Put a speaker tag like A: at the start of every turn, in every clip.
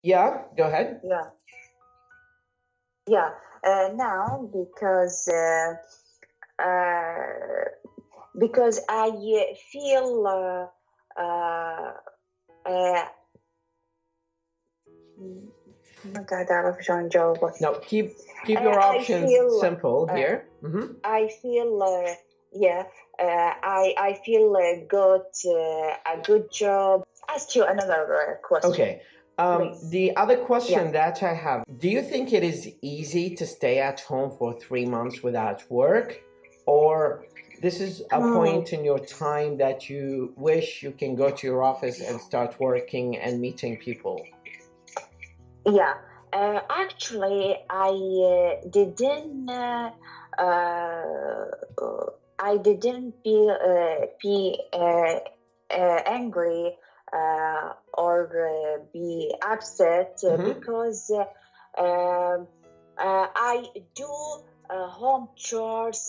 A: Yeah, go ahead.
B: Yeah, yeah. Now uh, because I feel uh, ما قاعدة أعرف شلون أجاوبك.
A: Now keep your
B: I
A: options
B: feel
A: simple
B: uh,
A: here. Mm-hmm.
B: I feel yeah I feel got a good job. Ask you another question.
A: Okay.
B: Please.
A: The other question
B: Yeah.
A: that I have, do you think it is easy to stay at home for 3 months without work? Or this is a point in your time that you wish you can go to your office and start working and meeting people?
B: Yeah, actually, I didn't be angry or be upset because I do home chores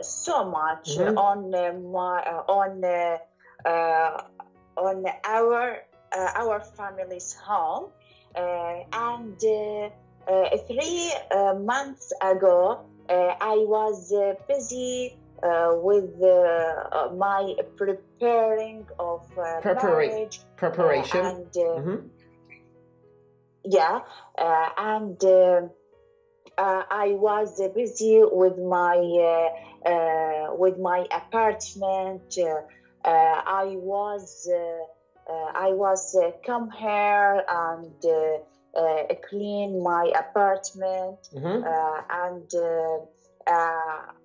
B: so much on our family's home. And 3 months ago, I was busy with my preparing of marriage
A: preparation.
B: and yeah, and I was busy with my apartment. I was come here and clean my apartment, and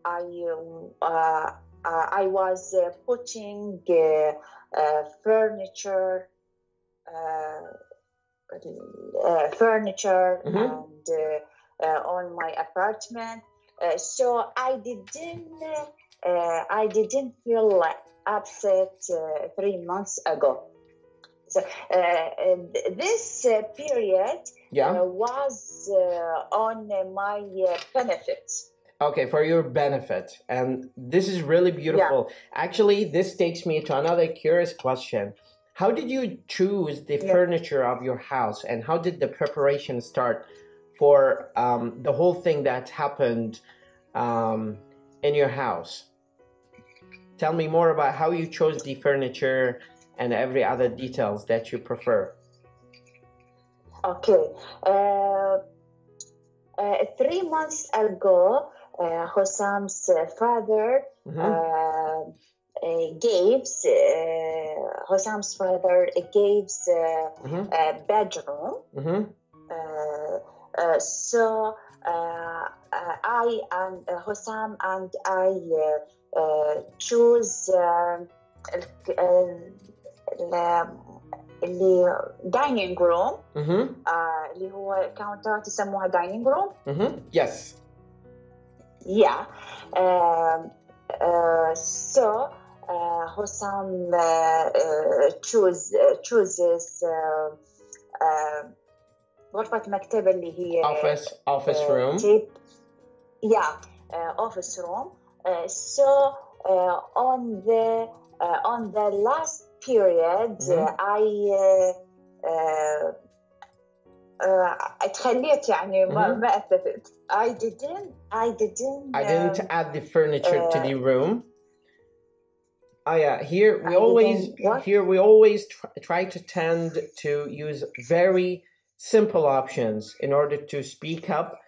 B: I was putting furniture and on my apartment. So I didn't feel upset 3 months ago. So this period was on my benefits.
A: Okay, for your benefit. And this is really beautiful. Yeah. Actually, this takes me to another curious question. How did you choose the furniture of your house, and how did the preparation start for the whole thing that happened in your house? Tell me more about how you chose the furniture and every other details that you prefer.
B: Okay. 3 months ago, Hossam's father Hossam's father gives a bedroom. So I and Hossam and I choose اللي dining room اللي هو كاونترات يسموها dining room.
A: Yes.
B: Yeah. So Hossam chooses غرفة مكتب اللي هي
A: office room.
B: Yeah, office room. So on the last period اتخليت يعني ما أثبت. I didn't
A: add the furniture to the room. Oh yeah, here we always try to tend to use very simple options in order to speak up.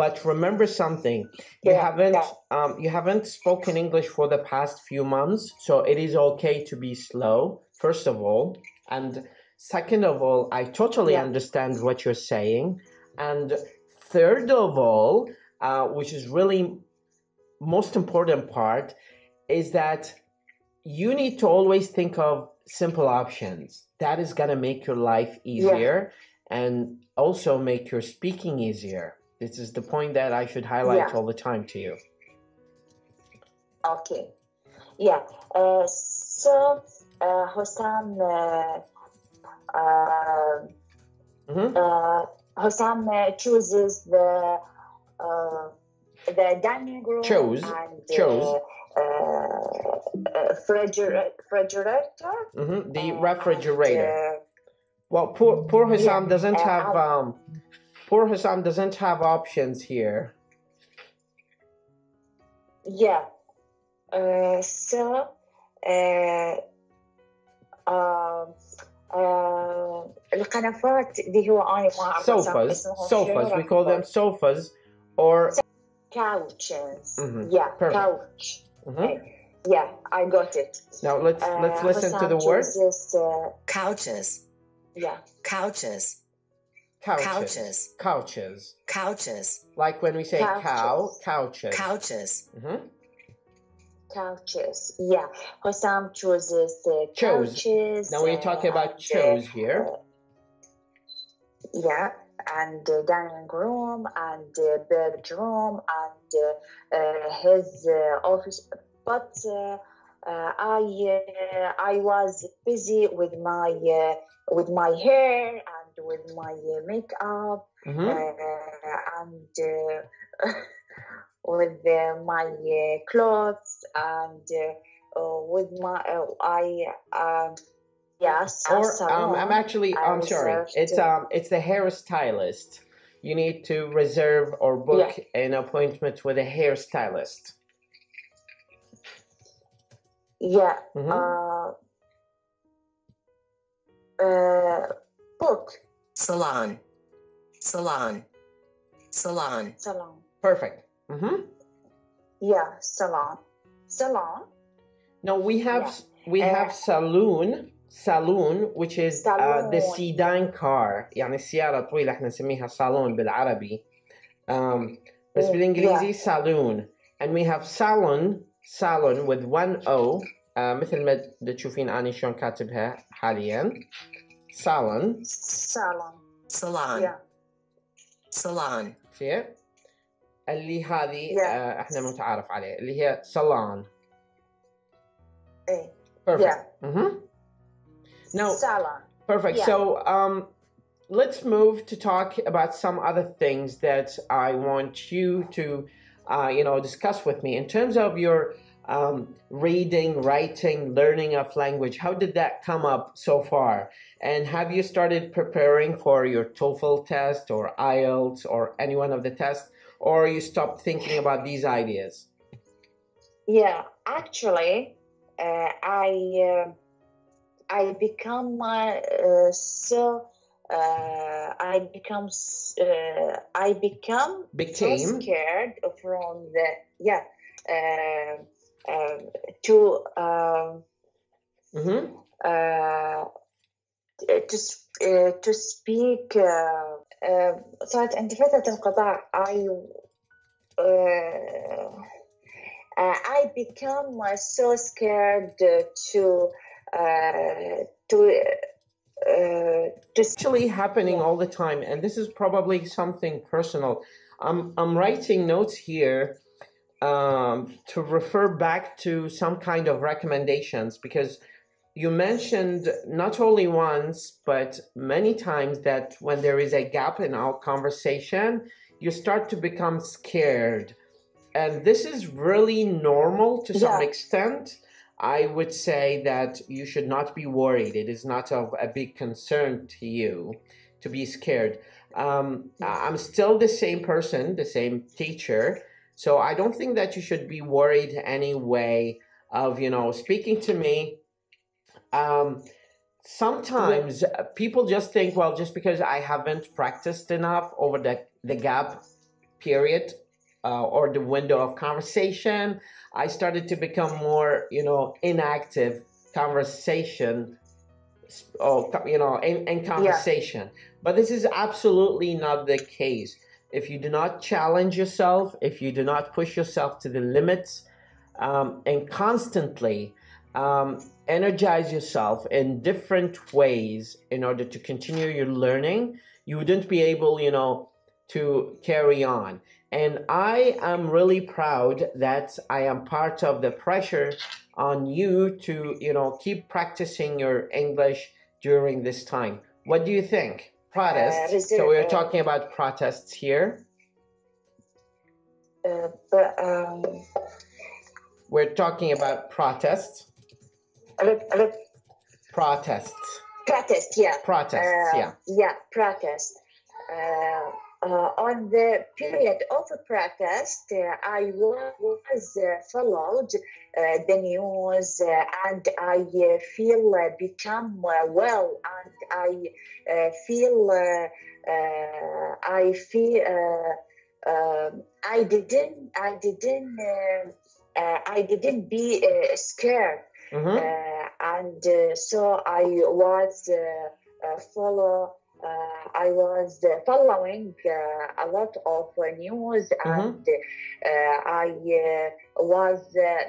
A: But remember something, you haven't spoken English for the past few months, so it is okay to be slow, first of all. And second of all, I totally understand what you're saying. And third of all, which is really most important part, is that you need to always think of simple options. That is going to make your life easier and also make your speaking easier. This is the point that I should highlight all the time to you.
B: Okay. Yeah. So Hossam Hossam chooses the dining room refrigerator.
A: The refrigerator. Well, poor Hussam
B: Yeah.
A: doesn't have poor Hussam doesn't have options here.
B: Yeah. So القنفات اللي هو أنا ما أعرف
A: sofas we call them sofas or
B: couches.
A: Mhm.
B: Yeah,
A: Perfect.
B: couch.
A: Mhm.
B: Yeah, I got it.
A: Now let's listen to the word.
B: Chooses,
C: couches,
B: yeah,
C: couches,
A: Couches.
C: couches,
A: Couches.
C: couches,
A: Like when we say cow,
B: Couches.
A: couches.
C: couches,
A: Mhm.
B: couches. Yeah, Hossam chooses
A: Chose.
B: couches.
A: Now we're talking about
B: and,
A: chose here.
B: yeah, and dining room and bedroom and his office. But I was busy with my hair and with my makeup
A: Mhm.
B: and with my clothes and with my yes.
A: Or
B: salon.
A: I'm sorry. It's the hairstylist. You need to reserve or book an appointment with a hairstylist.
B: Yeah.
A: Mhm.
B: Book.
C: salon, salon, salon,
B: Salon.
A: Perfect. Mhm.
B: Yeah, salon. Salon.
A: No, we have saloon which is the
B: Saloon.
A: sedan car. يعني السيارة الطويلة احنا نسميها صالون بالعربي. بس بالانجليزي saloon. And we have salon with one O. مثل ما تشوفين أنا شلون كاتبها حاليا. Salon.
B: Salon.
C: salon,
B: Yeah.
C: salon,
A: See? اللي هذه
B: Yeah.
A: احنا متعارف عليه اللي هي salon.
B: Eh.
A: Perfect.
B: Yeah.
A: Mm-hmm. Now,
B: Salon.
A: perfect.
B: Yeah.
A: So, let's move to talk about some other things that I want you to, discuss with me in terms of your reading, writing, learning of language. How did that come up so far? And have you started preparing for your TOEFL test or IELTS or any one of the tests, or you stopped thinking about these ideas?
B: Yeah. Actually, I become so
A: Became.
B: so scared from the to
A: Mm-hmm.
B: to speak صارت عندي فترة انقطاع I become so scared to
A: Actually happening all the time, and this is probably something personal. I'm writing notes here to refer back to some kind of recommendations, because you mentioned not only once but many times that when there is a gap in our conversation, you start to become scared. And this is really normal to some extent. I would say that you should not be worried. It is not of a big concern to you to be scared. I'm still the same person, the same teacher. So I don't think that you should be worried any way of, speaking to me. Sometimes people just think, well, just because I haven't practiced enough over the gap period or the window of conversation, I started to become more, inactive conversation, in conversation. But this is absolutely not the case. If you do not challenge yourself, if you do not push yourself to the limits, and constantly energize yourself in different ways in order to continue your learning, you wouldn't be able, to carry on. And I am really proud that I am part of the pressure on you to, keep practicing your English during this time. What do you think? Protests. So we're talking about protests here. We're talking about protests. Protests.
B: Protest, yeah.
A: Protests, yeah.
B: Yeah, protest. On the period of protest, I was followed the news, and I feel become well, and I feel I didn't be scared, and so I was follow. I was following a lot of news, and I was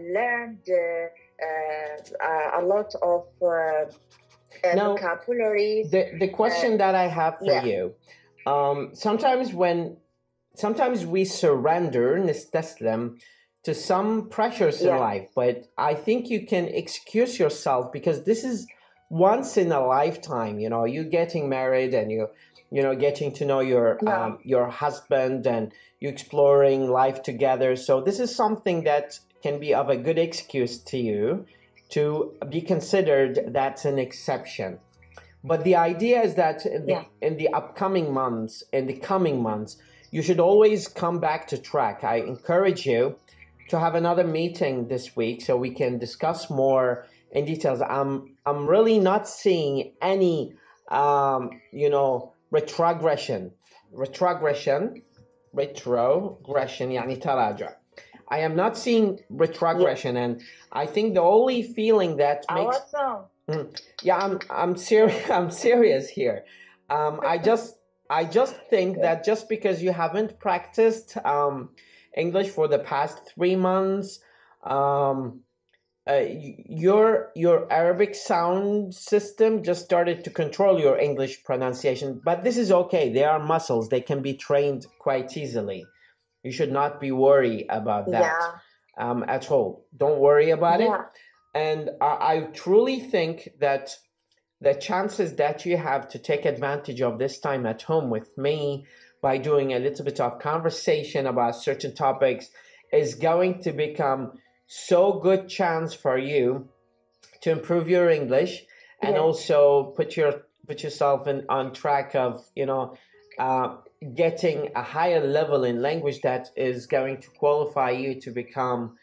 B: learned a lot of
A: Now,
B: vocabulary.
A: the question that I have for you, sometimes we surrender, نستسلم, to some pressures in life, but I think you can excuse yourself because this is once in a lifetime. You know, you getting married and you know, getting to know your husband and you exploring life together. So this is something that can be of a good excuse to you to be considered that's an exception. But the idea is that in the upcoming months, in the coming months, you should always come back to track. I encourage you to have another meeting this week so we can discuss more in details. I'm really not seeing any retrogression يعني تراجع. I am not seeing retrogression, and I think the only feeling that makes I'm serious. I'm serious here. I just think that just because you haven't practiced English for the past 3 months, your Arabic sound system just started to control your English pronunciation. But this is okay. They are muscles. They can be trained quite easily. You should not be worried about that at all. Don't worry about it. And I truly think that the chances that you have to take advantage of this time at home with me by doing a little bit of conversation about certain topics is going to become so good chance for you to improve your English and also put yourself on track of getting a higher level in language that is going to qualify you to become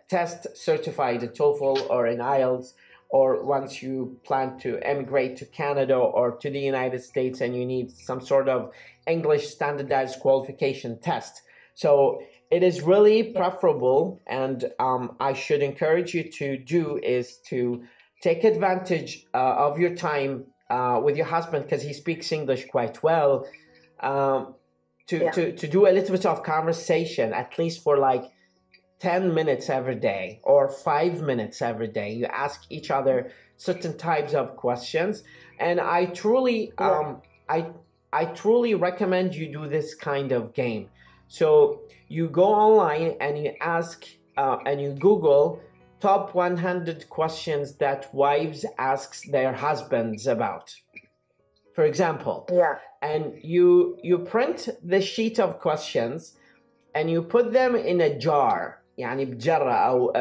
A: test certified at TOEFL or in IELTS, or once you plan to emigrate to Canada or to the United States and you need some sort of English standardized qualification test. So it is really preferable, and I should encourage you to do is to take advantage of your time with your husband, because he speaks English quite well, to do a little bit of conversation, at least for like 10 minutes every day or 5 minutes every day. You ask each other certain types of questions, and I truly I truly recommend you do this kind of game. So you go online and you ask and you Google top 100 questions that wives asks their husbands about, for example. And you print the sheet of questions and you put them in a jar, يعني بجرة أو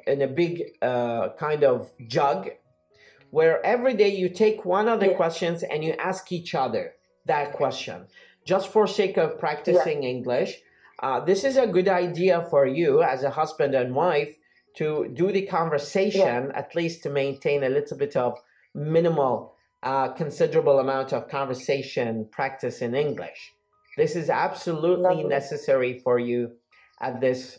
A: in a big kind of jug, where every day you take one of the questions and you ask each other that question, just for sake of practicing English. This is a good idea for you as a husband and wife to do the conversation, at least to maintain a little bit of minimal, considerable amount of conversation practice in English. This is absolutely necessary for you at this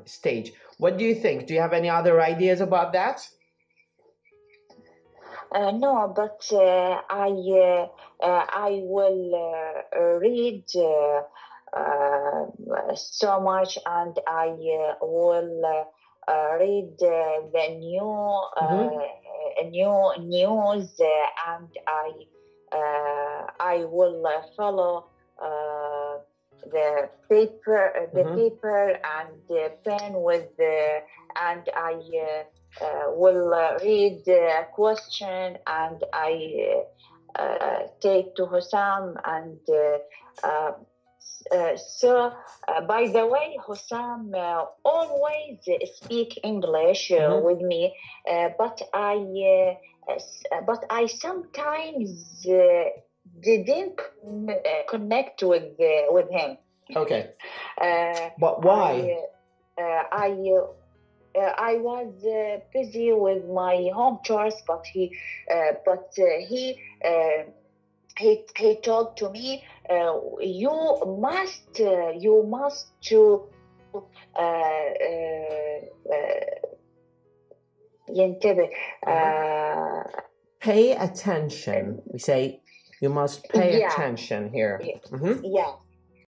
A: stage. What do you think? Do you have any other ideas about that?
B: No, but I will read so much, and I will read the new news, and I will follow the paper and the pen with and I will read the question, and I take to Hussam, and so by the way, Hussam always speak English with me, but I but I sometimes didn't connect with him.
A: Okay. But why?
B: I was busy with my home chores, but he talked to me. You must to ينتبه.
A: Pay attention. We say you must pay attention here.
B: Yeah.